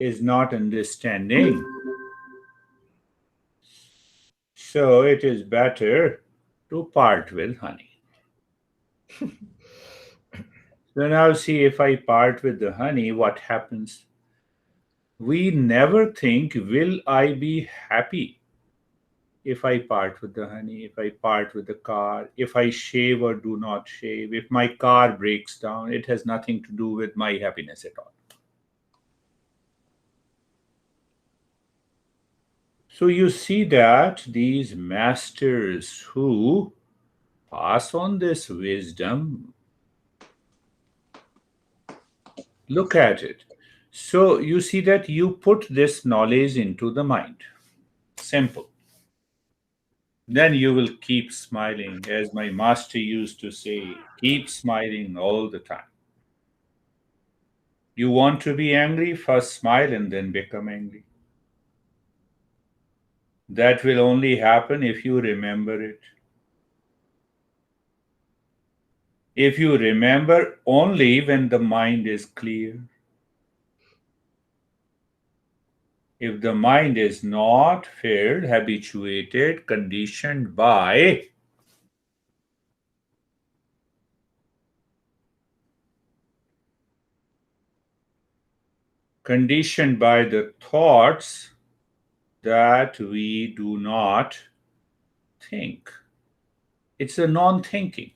is not understanding. So it is better to part with honey. So now see, if I part with the honey, what happens? We never think, will I be happy if I part with the honey, if I part with the car, if I shave or do not shave, if my car breaks down? It has nothing to do with my happiness at all. So you see that these masters who pass on this wisdom, look at it. So you see that you put this knowledge into the mind. Simple. Then you will keep smiling. As my master used to say, keep smiling all the time. You want to be angry, first smile and then become angry. That will only happen if you remember it. If you remember only when the mind is clear. If the mind is not filled, habituated, conditioned by the thoughts that we do not think. It's a non-thinking.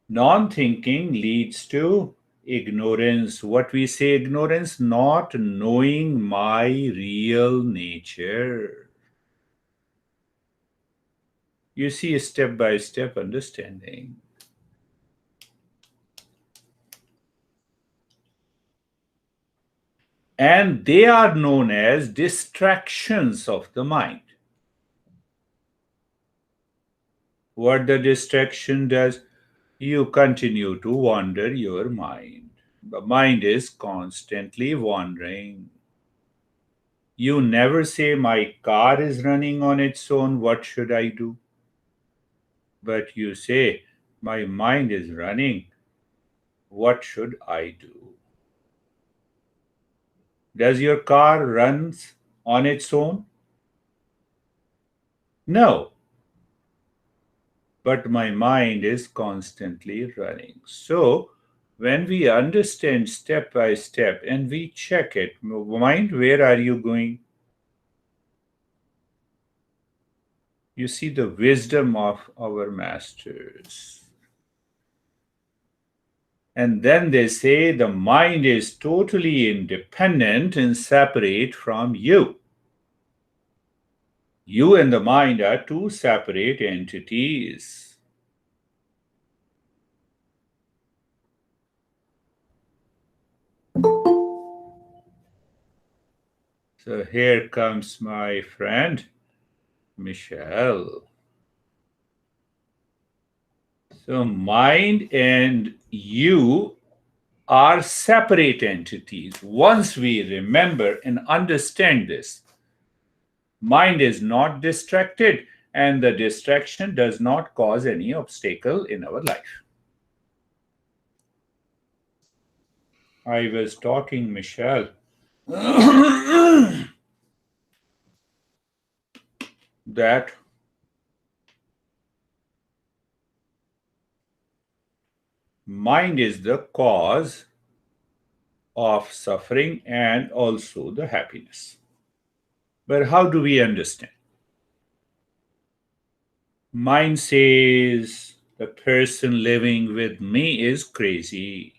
Non-thinking leads to ignorance. What we say ignorance, not knowing my real nature. You see, a step-by-step understanding. And they are known as distractions of the mind. What the distraction does, you continue to wander your mind. The mind is constantly wandering. You never say, my car is running on its own, what should I do? But you say, my mind is running, what should I do? Does your car runs on its own? No. But my mind is constantly running. So, when we understand step by step and we check it, mind, where are you going? You see the wisdom of our masters. And then they say the mind is totally independent and separate from you. You and the mind are two separate entities. So here comes my friend, Michelle. So mind and you are separate entities. Once we remember and understand this, mind is not distracted, and the distraction does not cause any obstacle in our life. I was talking, Michelle, that mind is the cause of suffering and also the happiness. But how do we understand? Mind says the person living with me is crazy.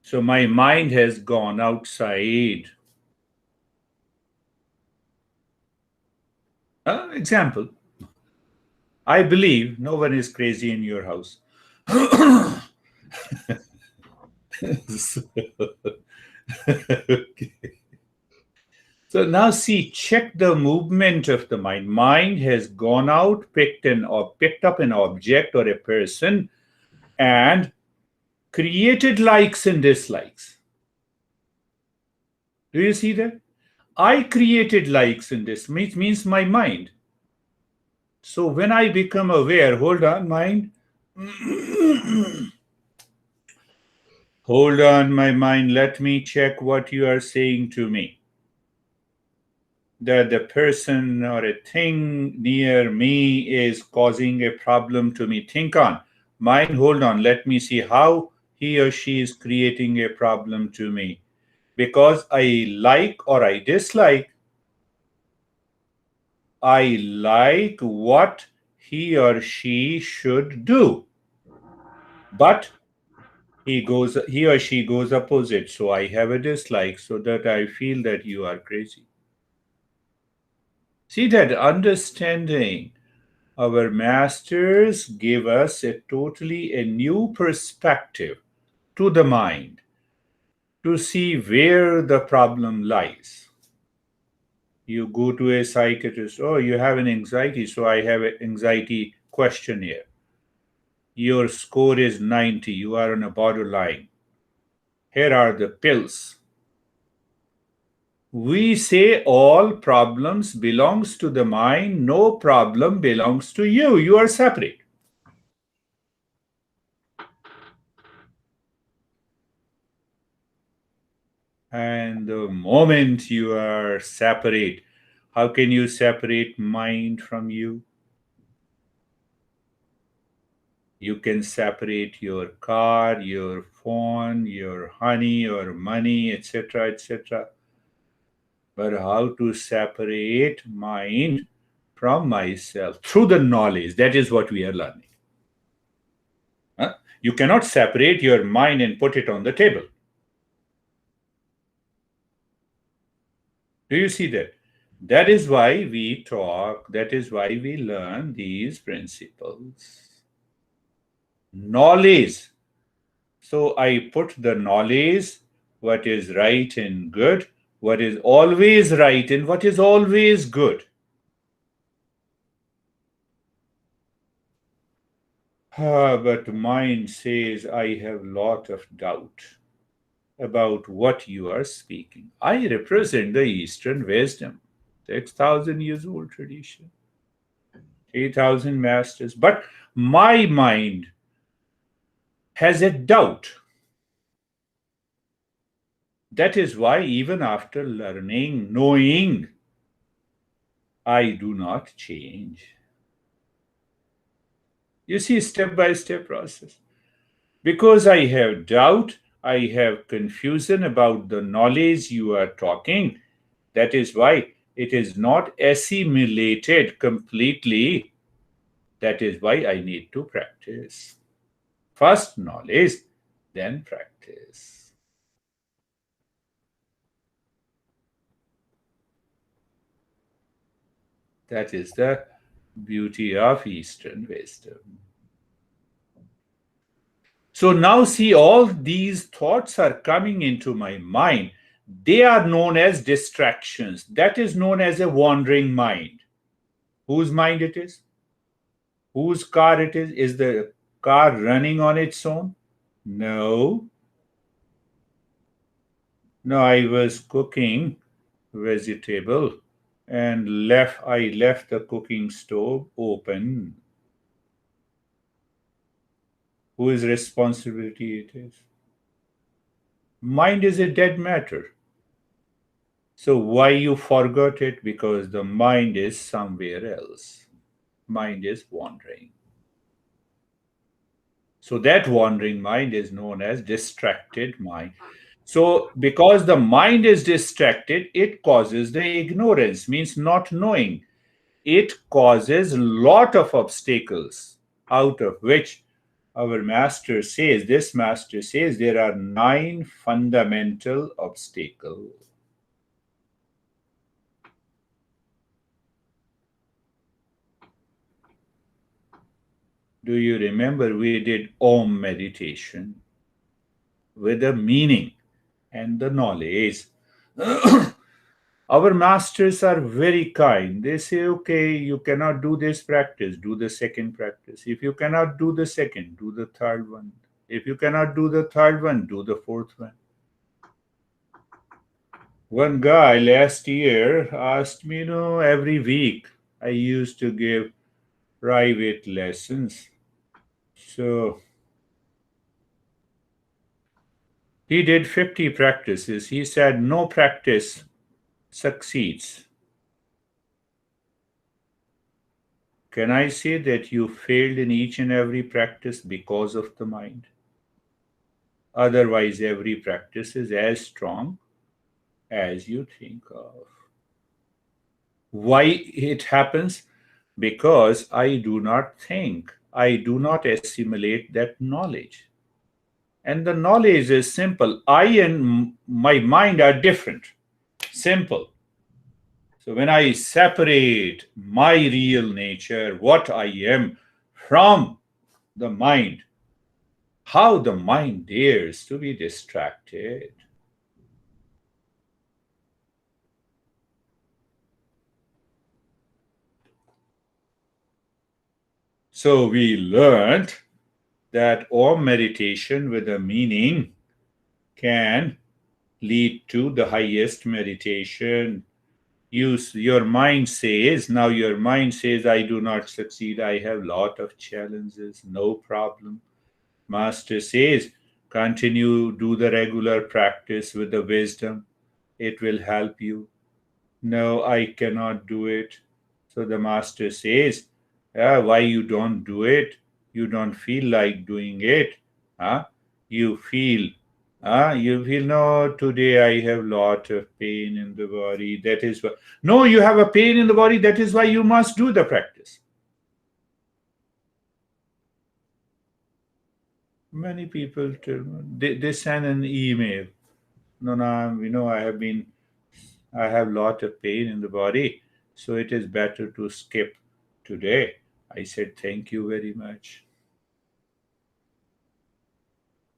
So my mind has gone outside. Example, I believe no one is crazy in your house. Okay. So now see, check the movement of the mind. Mind has gone out, picked up an object or a person, and created likes and dislikes. Do you see that? I created likes and dislikes, means my mind. So when I become aware, hold on, mind. Hold on, my mind. Let me check what you are saying to me. That the person or a thing near me is causing a problem to me. Think on. Mind, hold on. Let me see how he or she is creating a problem to me. Because I like or I like what he or she should do. But he or she goes opposite. So I have a dislike so that I feel that you are crazy. See that understanding. Our masters give us a totally a new perspective to the mind to see where the problem lies. You go to a psychiatrist, oh, you have an anxiety, so I have an anxiety questionnaire. Your score is 90, you are on a borderline. Here are the pills. We say all problems belongs to the mind, no problem belongs to you. You are separate. And the moment you are separate, how can you separate mind from you? You can separate your car, your phone, your honey, your money, etc., etc. But how to separate mind from myself? Through the knowledge. That is what we are learning. Huh? You cannot separate your mind and put it on the table. Do you see that? That is why we talk, that is why we learn these principles. Knowledge. So I put the knowledge, what is right and good, what is always right and what is always good. But mind says I have lot of doubt about what you are speaking. I represent the Eastern wisdom, 6,000 years old tradition, 3,000 masters. But my mind has a doubt. That is why, even after learning, knowing, I do not change. You see, step by step process. Because I have doubt, I have confusion about the knowledge you are talking. That is why it is not assimilated completely. That is why I need to practice. First knowledge, then practice. That is the beauty of Eastern wisdom. So now see, all these thoughts are coming into my mind. They are known as distractions. That is known as a wandering mind. Whose mind it is? Whose car it is? Is the car running on its own? No. No, I was cooking vegetable and I left the cooking stove open. Whose responsibility it is? Mind is a dead matter. So why you forgot it? Because the mind is somewhere else. Mind is wandering. So that wandering mind is known as distracted mind. So because the mind is distracted, it causes the ignorance, means not knowing. It causes lot of obstacles, out of which this master says there are 9 fundamental obstacles. Do you remember we did Om meditation with the meaning and the knowledge? Our masters are very kind. They say, okay, you cannot do this practice, do the second practice. If you cannot do the second, do the third one. If you cannot do the third one, do the fourth one. One guy last year asked me, every week I used to give private lessons. So He did 50 practices. He said, no practice succeeds. Can I say that you failed in each and every practice because of the mind? Otherwise, every practice is as strong as you think of. Why it happens? Because I do not think, I do not assimilate that knowledge. And the knowledge is simple. I and my mind are different. Simple. So when I separate my real nature, what I am, from the mind, how the mind dares to be distracted. So we learned that Om meditation with a meaning can lead to the highest meditation. Your mind says, now your mind says, I do not succeed, I have lot of challenges, no problem. Master says, continue, do the regular practice with the wisdom, it will help you. No, I cannot do it. So the master says, why you don't do it? You don't feel like doing it. Huh? You feel, no, today I have lot of pain in the body. That is why. No, you have a pain in the body. That is why you must do the practice. Many people tell, they send an email. No, no, I have lot of pain in the body, so it is better to skip today. I said, thank you very much.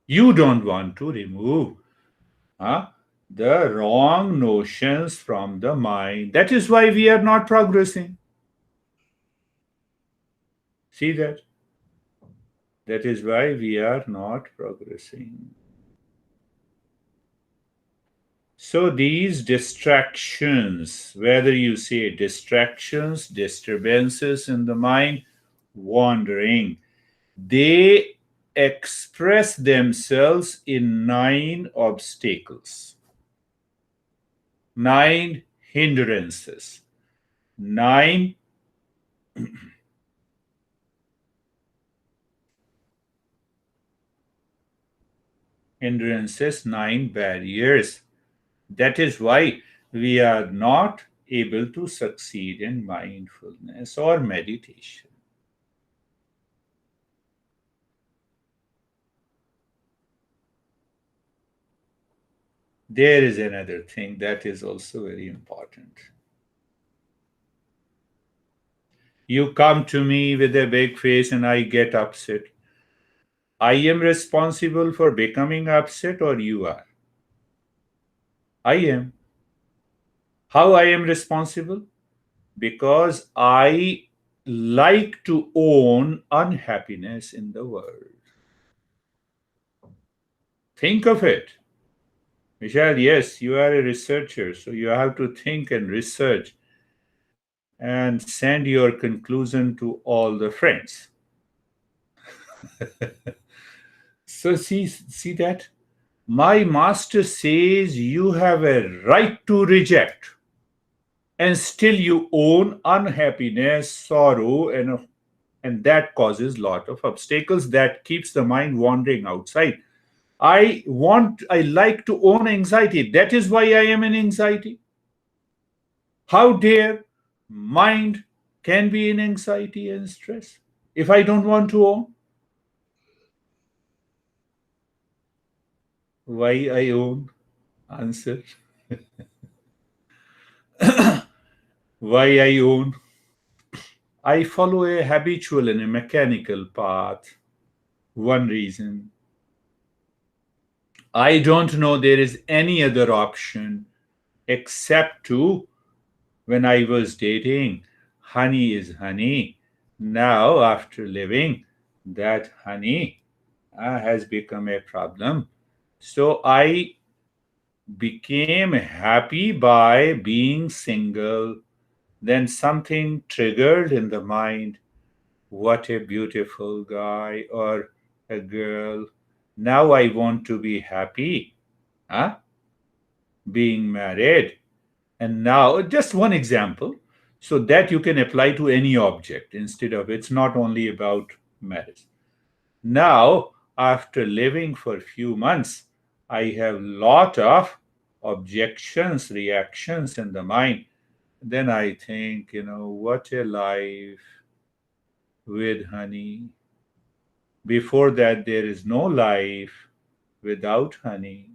You don't want to remove huh, the wrong notions from the mind. That is why we are not progressing. See that? That is why we are not progressing. So these distractions, whether you say distractions, disturbances in the mind, wandering, they express themselves in 9 obstacles, 9 hindrances, 9 barriers. That is why we are not able to succeed in mindfulness or meditation. There is another thing that is also very important. You come to me with a big face and I get upset. I am responsible for becoming upset, or you are? I am. How I am responsible? Because I like to own unhappiness in the world. Think of it. Michelle, yes, you are a researcher, so you have to think and research and send your conclusion to all the friends. So see that? My master says you have a right to reject, and still you own unhappiness, sorrow, and that causes lot of obstacles that keeps the mind wandering outside. I like to own anxiety. That is why I am in anxiety. How dare mind can be in anxiety and stress if I don't want to own? Why I own? Answer. Why I own? I follow a habitual and a mechanical path. One reason. I don't know there is any other option except to when I was dating, honey is honey. Now, after living, that honey has become a problem. So I became happy by being single. Then something triggered in the mind. What a beautiful guy or a girl. Now I want to be happy. Huh? Being married. And now, just one example, so that you can apply to any object instead of it's not only about marriage. Now, after living for a few months, I have lot of objections, reactions in the mind. Then I think, what a life with honey. Before that, there is no life without honey.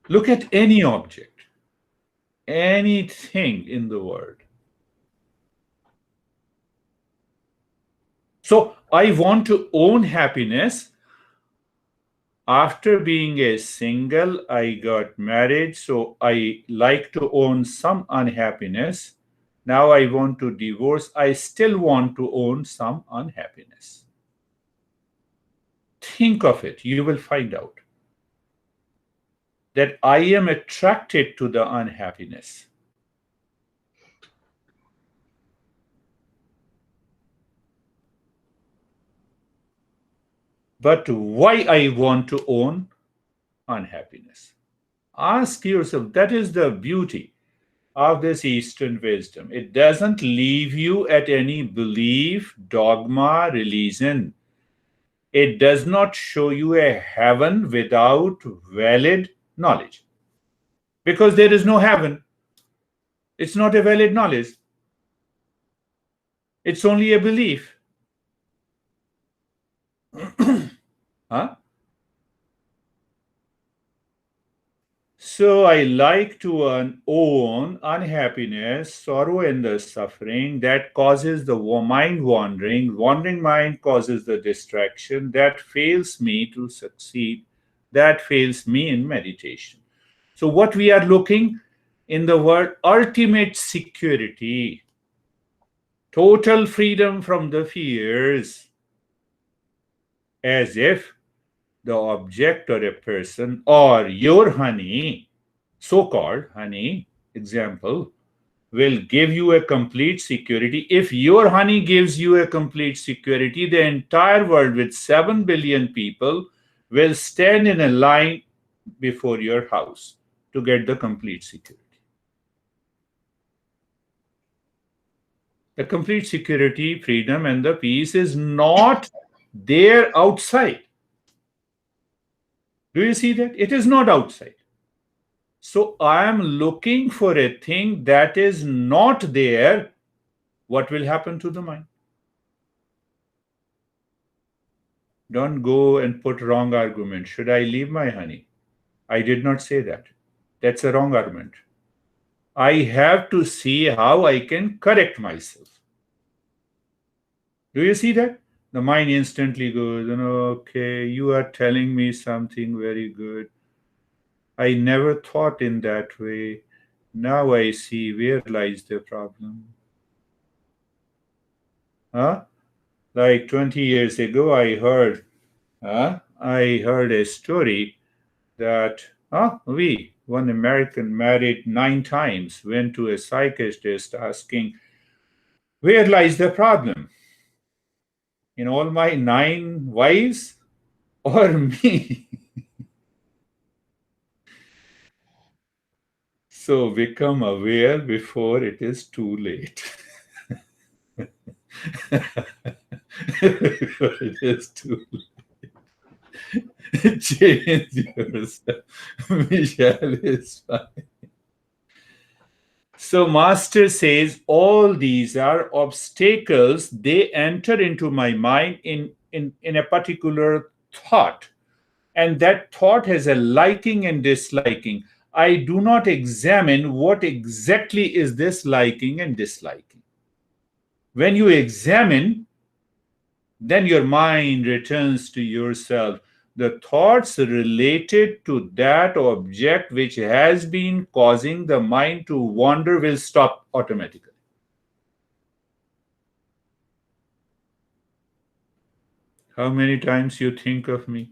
Look at any object, anything in the world. So I want to own happiness. After being a single, I got married, so I like to own some unhappiness. Now I want to divorce. I still want to own some unhappiness. Think of it. You will find out that I am attracted to the unhappiness. But why I want to own unhappiness? Ask yourself. That is the beauty of this Eastern wisdom. It doesn't leave you at any belief, dogma, religion. It does not show you a heaven without valid knowledge. Because there is no heaven. It's not a valid knowledge. It's only a belief. Huh? So I like to own unhappiness, sorrow, and the suffering that causes the mind wandering. Wandering mind causes the distraction that fails me to succeed, that fails me in meditation. So, what we are looking in the word ultimate security, total freedom from the fears, as if the object or a person or your honey, so called honey, example, will give you a complete security. If your honey gives you a complete security, the entire world with 7 billion people will stand in a line before your house to get the complete security. The complete security, freedom, and the peace is not there outside. Do you see that? It is not outside. So I am looking for a thing that is not there. What will happen to the mind? Don't go and put wrong argument. Should I leave my honey? I did not say that. That's a wrong argument. I have to see how I can correct myself. Do you see that? The mind instantly goes, okay, you are telling me something very good. I never thought in that way. Now I see where lies the problem. Huh? Like 20 years ago, I heard a story that one American married 9 times, went to a psychiatrist asking, where lies the problem? In all my 9 wives or me? So become aware before it is too late. Before it is too late. Change yourself. Michelle is fine. So Master says all these are obstacles. They enter into my mind in a particular thought. And that thought has a liking and disliking. I do not examine what exactly is this liking and disliking. When you examine, then your mind returns to yourself. The thoughts related to that object which has been causing the mind to wander will stop automatically. How many times you think of me?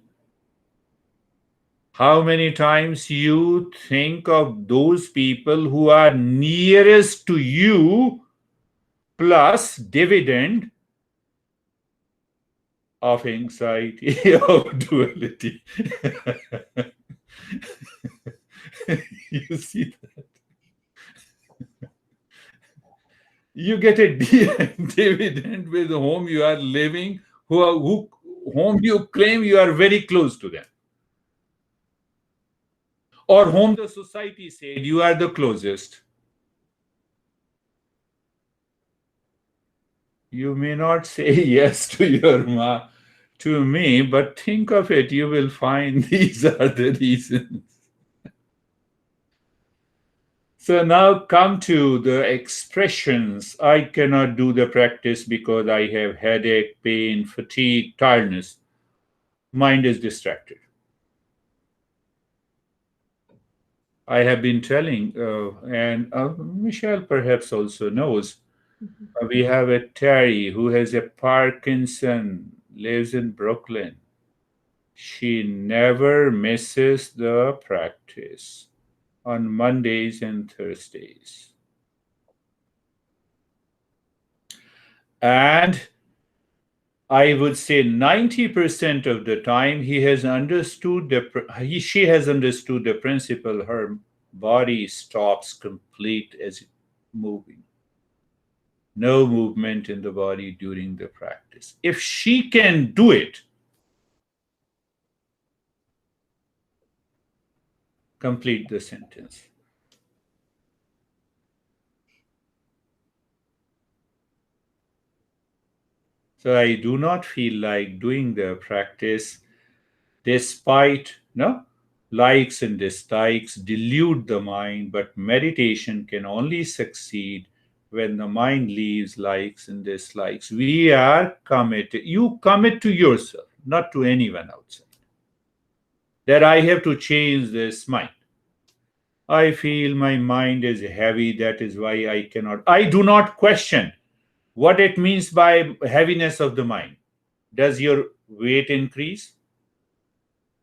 How many times you think of those people who are nearest to you plus dividend of anxiety, of duality. You see, you get a dividend with whom you are living, whom you claim you are very close to them, or whom the society said you are the closest. You may not say yes to to me, but think of it, you will find these are the reasons. So now come to the expressions. I cannot do the practice because I have headache, pain, fatigue, tiredness. Mind is distracted. I have been telling, and Michelle perhaps also knows, we have a Terry who has a Parkinson, lives in Brooklyn. She never misses the practice on Mondays and Thursdays. And I would say 90% of the time she has understood the principle. Her body stops complete as moving. No movement in the body during the practice. If she can do it, complete the sentence. So I do not feel like doing the practice despite no likes and dislikes delude the mind, but meditation can only succeed when the mind leaves likes and dislikes. We are committed. You commit to yourself, not to anyone outside. That I have to change this mind. I feel my mind is heavy. That is why I cannot. I do not question what it means by heaviness of the mind. Does your weight increase?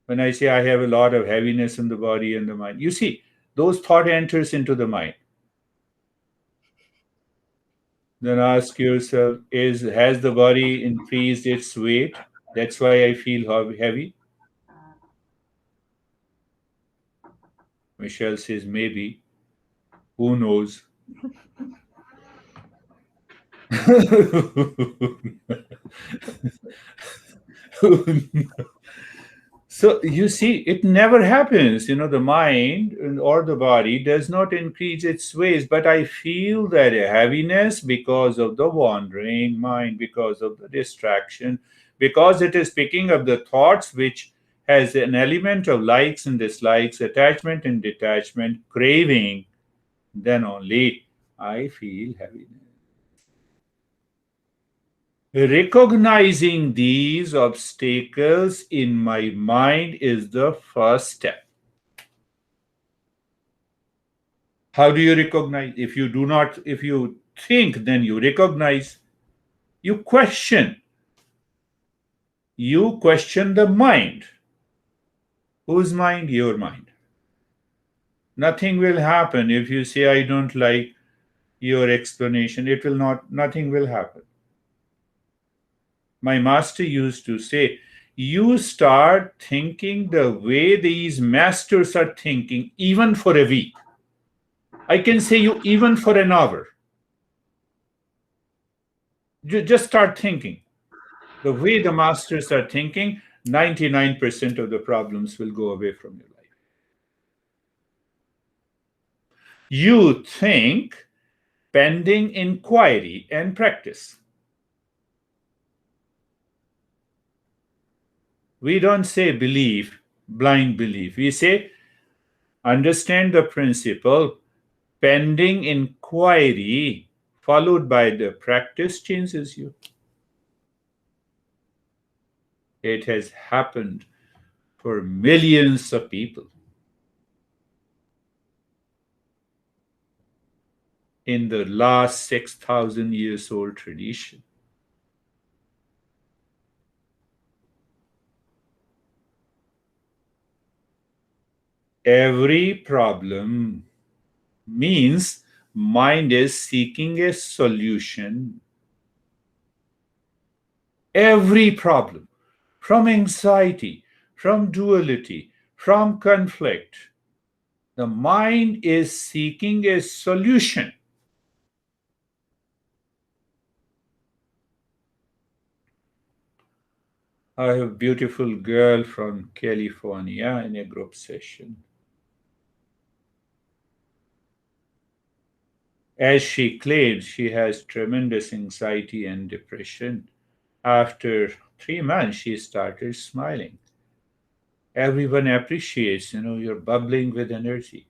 When I say I have a lot of heaviness in the body and the mind, you see, those thought enters into the mind. Then ask yourself, is has the body increased its weight? That's why I feel heavy. Michelle says maybe. Who knows? So you see, it never happens. The mind or the body does not increase its ways, but I feel that a heaviness because of the wandering mind, because of the distraction, because it is picking up the thoughts which has an element of likes and dislikes, attachment and detachment, craving, then only I feel heaviness. Recognizing these obstacles in my mind is the first step. How do you recognize? If you think, then you recognize. You question. You question the mind. Whose mind? Your mind. Nothing will happen if you say, I don't like your explanation. Nothing will happen. My master used to say, you start thinking the way these masters are thinking, even for a week. I can say you even for an hour. You just start thinking. The way the masters are thinking, 99% of the problems will go away from your life. You think pending inquiry and practice. We don't say belief, blind belief. We say understand the principle, pending inquiry, followed by the practice changes you. It has happened for millions of people. In the last 6,000 years old tradition. Every problem means mind is seeking a solution. Every problem. from anxiety, from duality, from conflict. The mind is seeking a solution. I have a beautiful girl from California in a group session. As she claims, she has tremendous anxiety and depression. After 3 months, she started smiling. Everyone appreciates, you're bubbling with energy.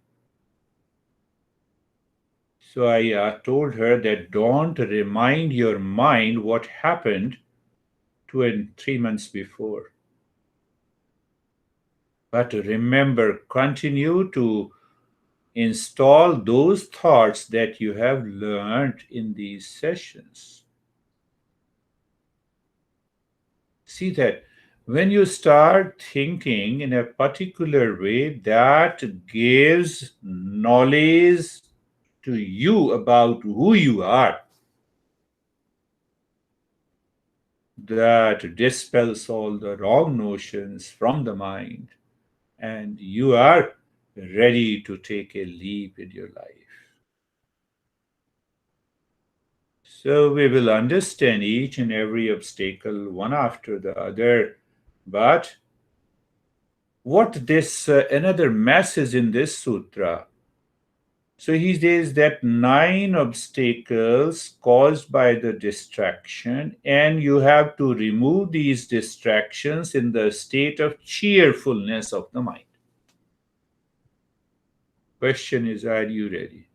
So I told her that don't remind your mind what happened 3 months before. But remember, continue to install those thoughts that you have learned in these sessions. See that when you start thinking in a particular way, that gives knowledge to you about who you are, that dispels all the wrong notions from the mind, and you are ready to take a leap in your life. So we will understand each and every obstacle one after the other. But what this another message in this sutra? So he says that 9 obstacles caused by the distraction, and you have to remove these distractions in the state of cheerfulness of the mind. Question is, are you ready?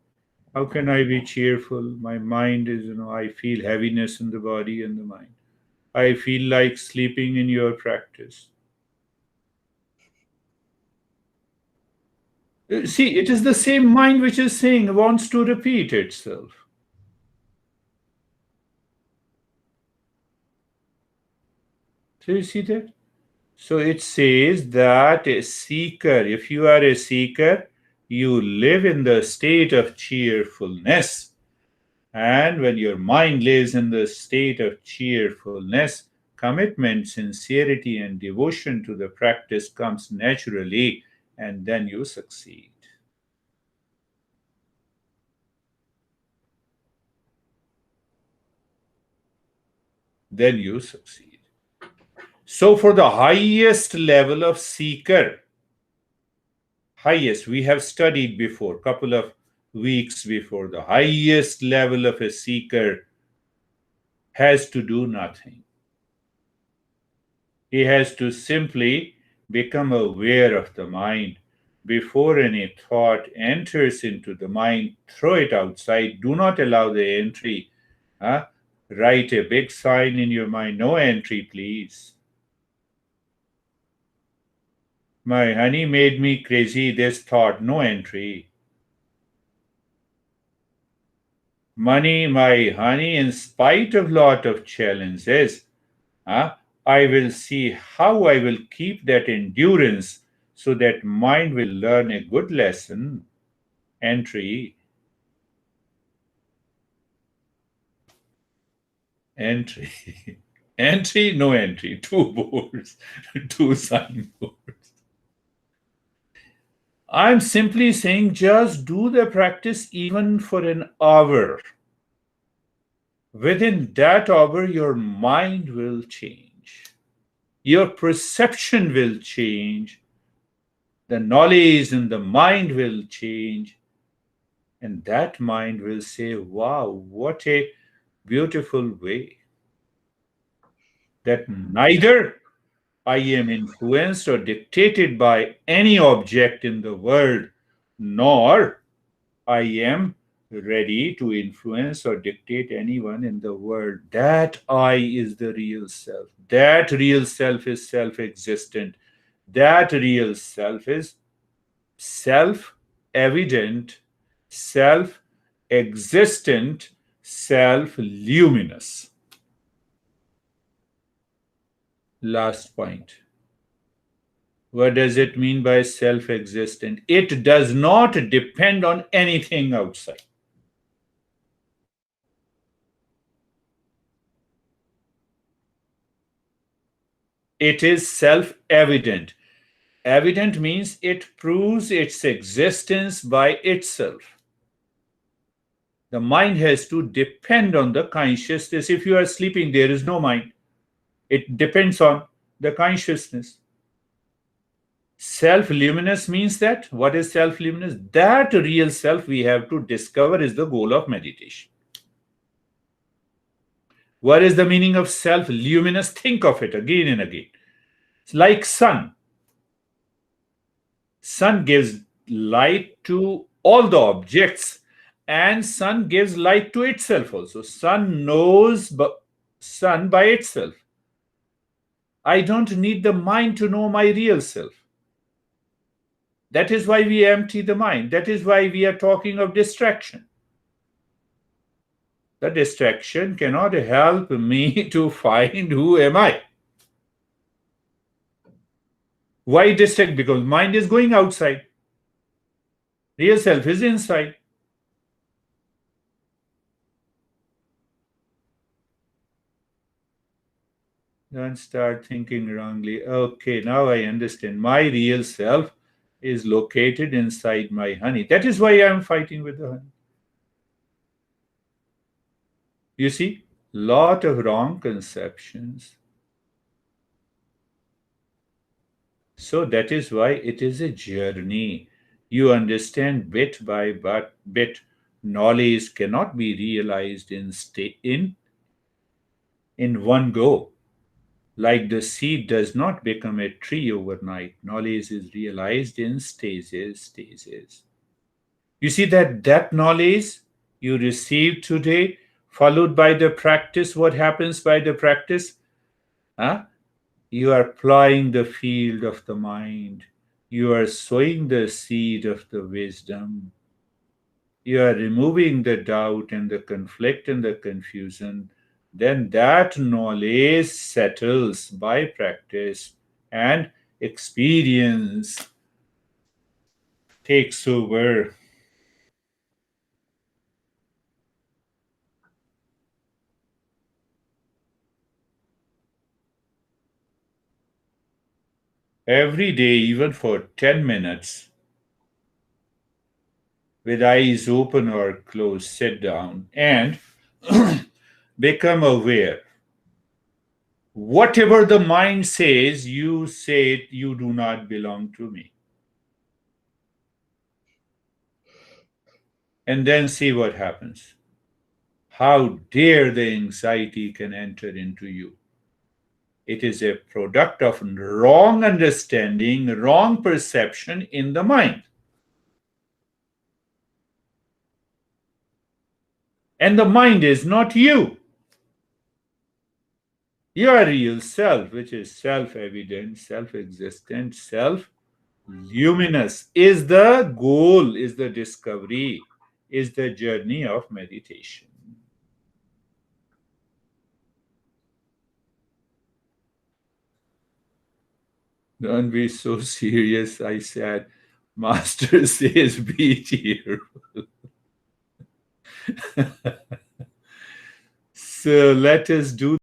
How can I be cheerful? My mind is, I feel heaviness in the body and the mind. I feel like sleeping in your practice. See, it is the same mind which is saying, wants to repeat itself. So you see that? So it says that a seeker, if you are a seeker, you live in the state of cheerfulness. And when your mind lives in the state of cheerfulness, commitment, sincerity, and devotion to the practice comes naturally, and then you succeed. Then you succeed. So, for the highest level of seeker, highest, we have studied before, couple of weeks before, the highest level of a seeker has to do nothing. He has to simply become aware of the mind. Before any thought enters into the mind, throw it outside. Do not allow the entry. Huh? Write a big sign in your mind, no entry, please. My honey made me crazy, this thought, no entry. Money, my honey, in spite of lot of challenges, huh, I will see how I will keep that endurance so that mind will learn a good lesson. Entry, entry, entry, no entry. Two boards, two signboards. I'm simply saying just do the practice even for an hour. Within that hour, your mind will change. Your perception will change. The knowledge in the mind will change. And that mind will say, wow, what a beautiful way. That neither I am influenced or dictated by any object in the world, nor I am ready to influence or dictate anyone in the world. That I is the real self. That real self is self existent. That real self is self evident, self existent, self luminous. Last point. What does it mean by self existent? It does not depend on anything outside. It is self evident. Evident means it proves its existence by itself. The mind has to depend on the consciousness. If you are sleeping, there is no mind. It depends on the consciousness. Self luminous means that what is self luminous? That real self we have to discover is the goal of meditation. What is the meaning of self luminous? Think of it again and again. It's like sun. Sun gives light to all the objects, and sun gives light to itself also. Sun knows sun by itself. I don't need the mind to know my real self. That is why we empty the mind. That is why we are talking of distraction. The distraction cannot help me to find who am I. Why distract? Because mind is going outside. Real self is inside. Don't start thinking wrongly. Okay, now I understand. My real self is located inside my honey. That is why I am fighting with the honey. You see, lot of wrong conceptions. So that is why it is a journey. You understand bit by bit. Knowledge cannot be realized in one go. Like the seed does not become a tree overnight. Knowledge is realized in stages. You see that knowledge you receive today, followed by the practice, what happens by the practice? Huh? You are plowing the field of the mind. You are sowing the seed of the wisdom. You are removing the doubt and the conflict and the confusion. Then that knowledge settles by practice, and experience takes over. Every day, even for 10 minutes, with eyes open or closed, sit down and become aware. Whatever the mind says, you say it, you do not belong to me. And then see what happens. How dare the anxiety can enter into you. It is a product of wrong understanding, wrong perception in the mind. And the mind is not you. Your real self, which is self evident, self existent, self luminous, is the goal, is the discovery, is the journey of meditation. Don't be so serious, I said. Master says, be cheerful. So let us do